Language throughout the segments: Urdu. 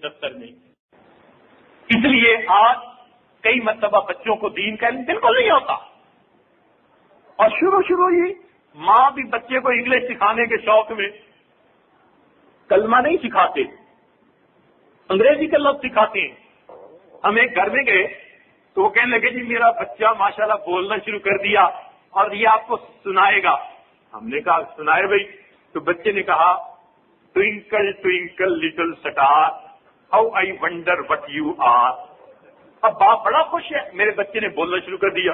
دفتر میں. اس لیے آج کئی مرتبہ بچوں کو دین کا علم بالکل نہیں ہوتا، اور شروع ہی ماں بھی بچے کو انگلش سکھانے کے شوق میں کلمہ نہیں سکھاتے، انگریزی کا لفظ سکھاتے ہیں. ہم ایک گھر میں گئے تو وہ کہنے لگے جی میرا بچہ ماشاءاللہ بولنا شروع کر دیا اور یہ آپ کو سنائے گا. ہم نے کہا سنائے بھائی. تو بچے نے کہا twinkle twinkle little star how I wonder what you are. اب باپ بڑا خوش ہے، میرے بچے نے بولنا شروع کر دیا.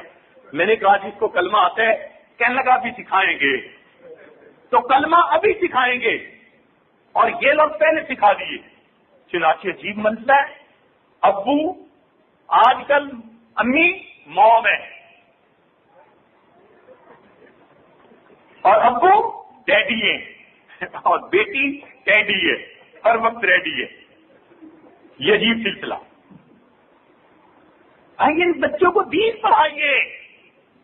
میں نے کہا جس کو کلمہ آتا ہے، کہنے لگا ابھی سکھائیں گے. تو کلمہ ابھی سکھائیں گے اور یہ لوگ پہلے سکھا دیے. چنانچہ عجیب مسئلہ ہے، ابو آج کل امی موم ہے اور ابو ڈیڈی ہے اور بیٹی ڈیڈی ہے، ہر وقت ریڈی ہے. یہ عجیب سلسلہ. آئیے بچوں کو دین پڑھائیے.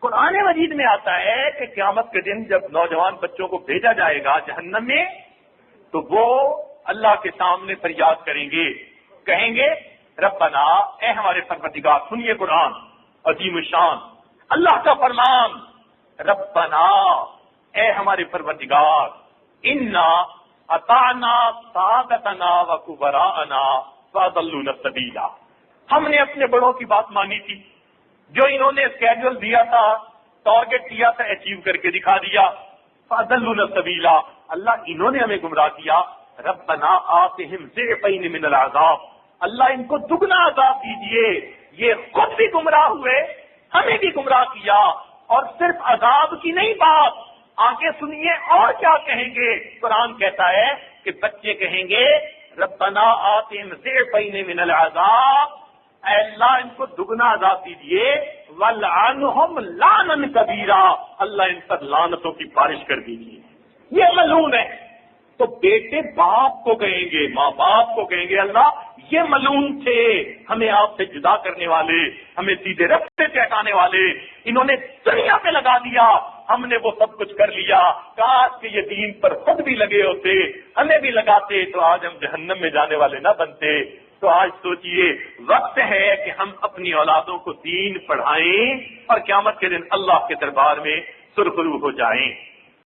قرآن مجید میں آتا ہے کہ قیامت کے دن جب نوجوان بچوں کو بھیجا جائے گا جہنم میں تو وہ اللہ کے سامنے فریاد کریں گے، کہیں گے ربنا، اے ہمارے پروردگار. سنیے قرآن عظیم الشان، اللہ کا فرمان، ربنا، اے ہمارے پروردگار، انا اطعنا سادتنا وکبراءنا فاضلونا السبیل. ہم نے اپنے بڑوں کی بات مانی تھی، جو انہوں نے اسکیڈول دیا تھا، ٹارگٹ دیا تھا، اچیو کر کے دکھا دیا. فاضلونا السبیل، اللہ انہوں نے ہمیں گمراہ کیا. ربنا آتہم ضعفین من العذاب، اللہ ان کو دگنا عذاب دیجئے. یہ خود بھی گمراہ ہوئے، ہمیں بھی گمراہ کیا. اور صرف عذاب کی نہیں بات، آگے سنیے اور کیا کہیں گے. قرآن کہتا ہے کہ بچے کہیں گے ربنا آتہم ضعفین من العذاب، اے اللہ ان کو دگنا عذاب دیجئے. وَلْعَنْهُمْ لَعْنًا كَبِيرًا، اللہ ان پر لعنتوں کی بارش کر دیجئے. یہ ملعون ہے. تو بیٹے باپ کو کہیں گے، ماں باپ کو کہیں گے اللہ یہ ملعون تھے، ہمیں آپ سے جدا کرنے والے، ہمیں سیدھے راستے سے ہٹانے والے، انہوں نے دنیا پہ لگا دیا، ہم نے وہ سب کچھ کر لیا. کاش کہ یہ دین پر خود بھی لگے ہوتے، ہمیں بھی لگاتے تو آج ہم جہنم میں جانے والے نہ بنتے. تو آج سوچئے وقت ہے کہ ہم اپنی اولادوں کو دین پڑھائیں اور قیامت کے دن اللہ کے دربار میں سرخرو ہو جائیں.